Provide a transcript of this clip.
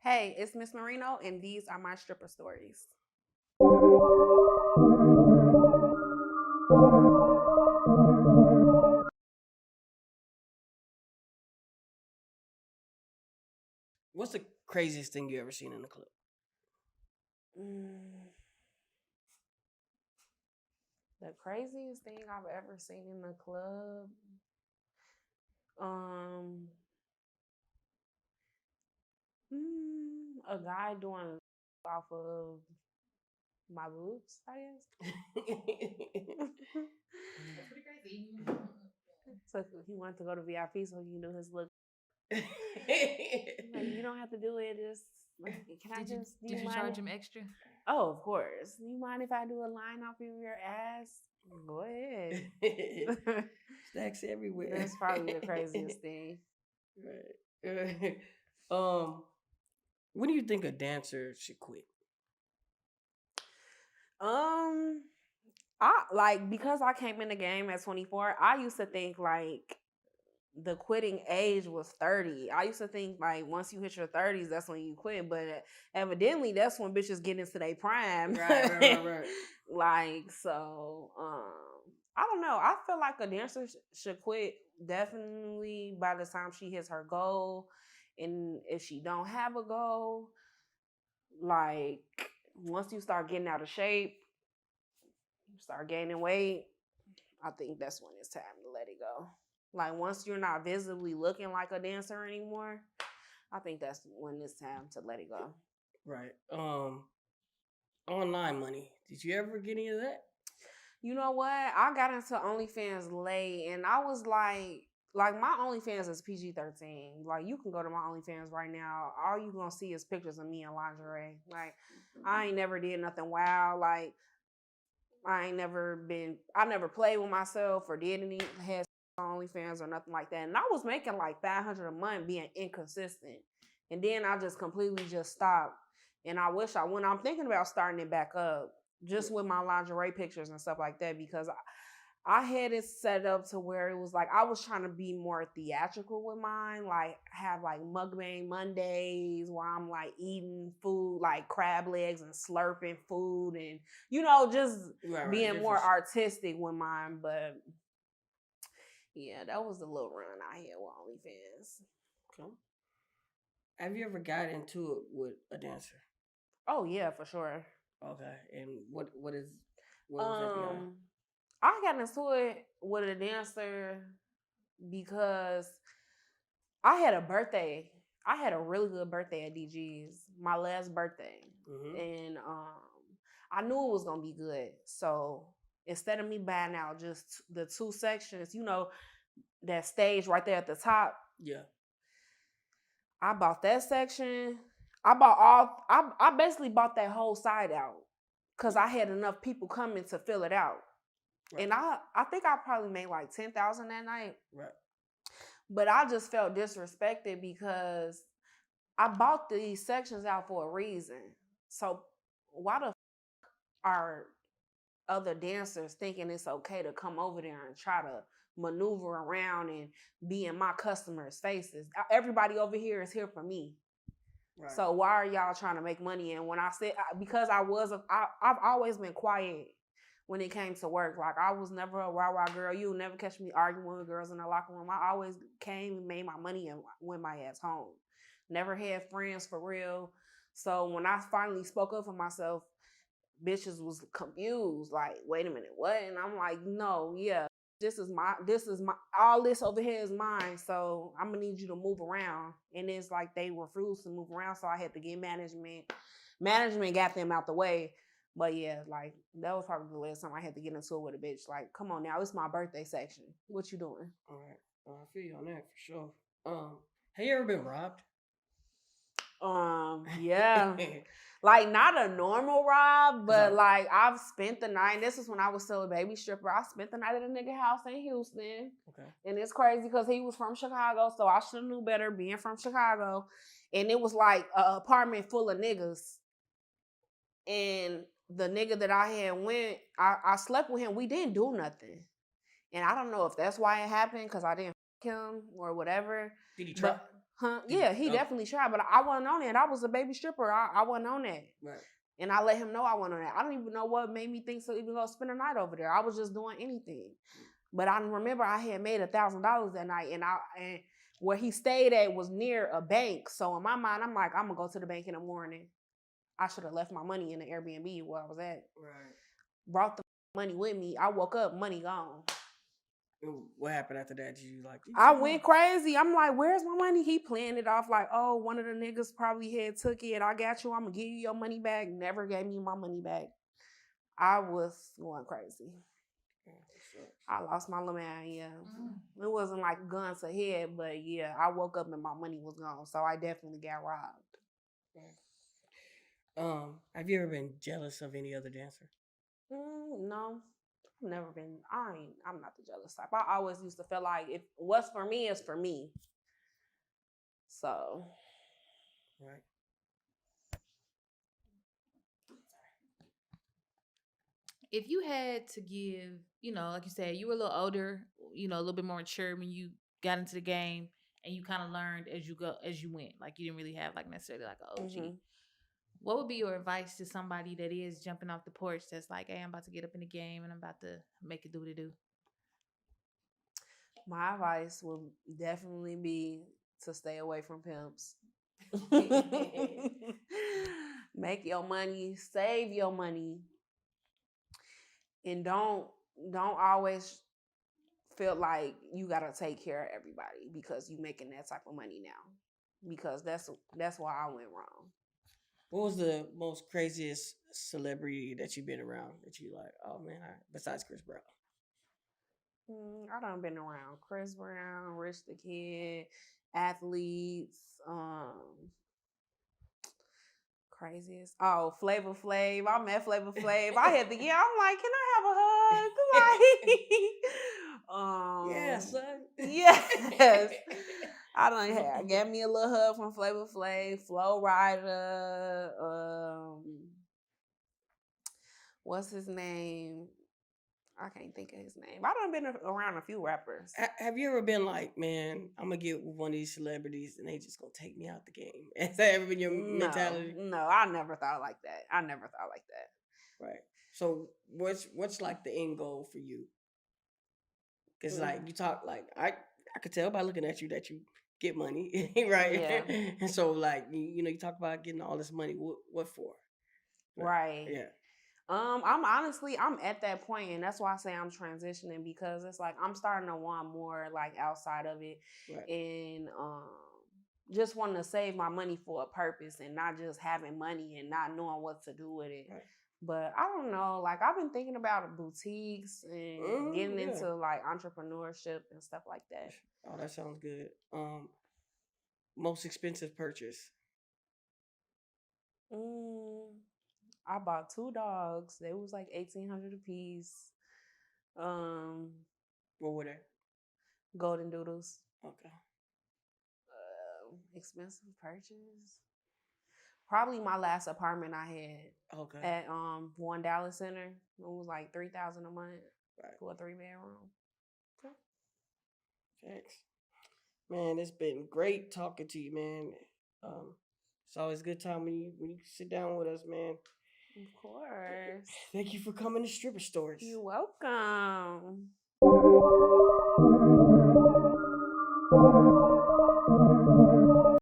Hey, it's Miss Marino, and these are my stripper stories. What's the craziest thing you ever seen in the club? Mm, the craziest thing I've ever seen in the club, um, a guy doing off of my boobs, I guess. That's pretty crazy. So he wanted to go to VIP, so he knew his look. Like, you don't have to do it. Just can I just? Did you charge him extra? Oh, of course. You mind if I do a line off of your ass? Go ahead. Stacks everywhere. That's probably the craziest thing. Right. When do you think a dancer should quit? Because I came in the game at 24, I used to think like the quitting age was 30. I used to think like once you hit your 30s, that's when you quit. But evidently that's when bitches get into their prime. Right. Like, so I don't know. I feel like a dancer should quit definitely by the time she hits her goal. And if she don't have a goal, like once you start getting out of shape, you start gaining weight, I think that's when it's time to let it go. Like once you're not visibly looking like a dancer anymore, I think that's when it's time to let it go. Right. Online money. Did you ever get any of that? You know what? I got into OnlyFans late, and I was like my OnlyFans is PG-13. Like you can go to my OnlyFans right now. All you gonna see is pictures of me in lingerie. Like I ain't never did nothing wild. Like I never played with myself or did any had OnlyFans or nothing like that. And I was making like $500 a month being inconsistent. And then I just completely just stopped. And I wish when I'm thinking about starting it back up, just with my lingerie pictures and stuff like that, because I had it set up to where it was like I was trying to be more theatrical with mine, like have like mukbang Mondays where I'm like eating food like crab legs and slurping food and just being more artistic with mine. But yeah, that was the little run I had with OnlyFans. Okay. Have you ever got into it with a dancer? Oh yeah, for sure. Okay. And what was that behind? I got into it with a dancer because I had a birthday. I had a really good birthday at DG's, my last birthday. Mm-hmm. And I knew it was gonna be good. So instead of me buying out just the two sections, that stage right there at the top. Yeah. I bought that section. I basically bought that whole side out because I had enough people coming to fill it out. Right. And I think I probably made like 10,000 that night. Right. But I just felt disrespected because I bought these sections out for a reason. So why the are other dancers thinking it's okay to come over there and try to maneuver around and be in my customers' faces? Everybody over here is here for me. Right. So why are y'all trying to make money? And when I said, because I've always been quiet when it came to work. Like I was never a rah-rah girl. You'll never catch me arguing with girls in the locker room. I always came and made my money and went my ass home. Never had friends for real. So when I finally spoke up for myself, bitches was confused. Like, wait a minute, what? And I'm like, no, yeah, this is my, all this over here is mine. So I'm gonna need you to move around. And it's like they refused to move around. So I had to get management. Management got them out the way. But yeah, like that was probably the last time I had to get into it with a bitch. Like, come on now, it's my birthday section. What you doing? All right, I feel you on that for sure. Have you ever been robbed? Yeah. Like not a normal rob, but like I've spent the night. This is when I was still a baby stripper. I spent the night at a nigga house in Houston. Okay. And it's crazy because he was from Chicago, so I should have knew better being from Chicago. And it was like an apartment full of niggas. And the nigga that I had went, I slept with him. We didn't do nothing. And I don't know if that's why it happened, because I didn't him or whatever. Did he try? Huh? Yeah, he definitely tried, but I wasn't on that. I was a baby stripper. I wasn't on that. Right. And I let him know I wasn't on that. I don't even know what made me think to even go spend a night over there. I was just doing anything. But I remember I had made $1,000 that night, and where he stayed at was near a bank. So in my mind, I'm like, I'm gonna go to the bank in the morning. I should have left my money in the Airbnb where I was at. Right. Brought the money with me. I woke up, money gone. What happened after that? Did you like? I went crazy. I'm like, where's my money? He playing it off like, oh, one of the niggas probably had took it. I got you. I'm gonna give you your money back. Never gave me my money back. I was going crazy. I lost my little man, yeah. It wasn't like guns to head, but yeah, I woke up and my money was gone. So I definitely got robbed. Have you ever been jealous of any other dancer? No. I've never been. I'm not the jealous type. I always used to feel like if what's for me is for me. So. Right. If you had to give, like you said, you were a little older, a little bit more mature when you got into the game, and you kind of learned as you went. Like you didn't really have like necessarily like an OG. Mm-hmm. What would be your advice to somebody that is jumping off the porch that's like, hey, I'm about to get up in the game and I'm about to make it do what it do? My advice would definitely be to stay away from pimps. Make your money, save your money, and don't always feel like you gotta take care of everybody because you making that type of money now. Because that's why I went wrong. What was the most craziest celebrity that you've been around that you like? Oh man, besides Chris Brown. I done been around Chris Brown, Rich the Kid, athletes, craziest. Oh, Flavor Flav. I met Flavor Flav. I had to get. I'm like, can I have a hug? Yeah, son. Yes. I done got me a little hug from Flavor Flav, Flo Rida. What's his name? I can't think of his name. I done been around a few rappers. Have you ever been like, man, I'm gonna get with one of these celebrities and they just gonna take me out the game? Has that ever been your mentality? No, I never thought like that. Right. So what's like the end goal for you? Because like you talk like I could tell by looking at you that you get money, right? Yeah. And so like you talk about getting all this money. What for? Right. Yeah. I'm at that point, and that's why I say I'm transitioning because it's like I'm starting to want more like outside of it, right. And just wanting to save my money for a purpose and not just having money and not knowing what to do with it. Right. But I don't know, like I've been thinking about boutiques and getting into like entrepreneurship and stuff like that. Oh, that sounds good. Most expensive purchase. I bought 2 dogs. They was like $1,800 a piece. What were they? Golden Doodles. Okay. Expensive purchase. Probably my last apartment I had. Okay. At One Dallas Center. It was like $3,000 a month, right, for a 3-bedroom. Okay. Thanks. Man, it's been great talking to you, man. It's always a good time when you sit down with us, man. Of course. Thank you for coming to Stripper Stories. You're welcome.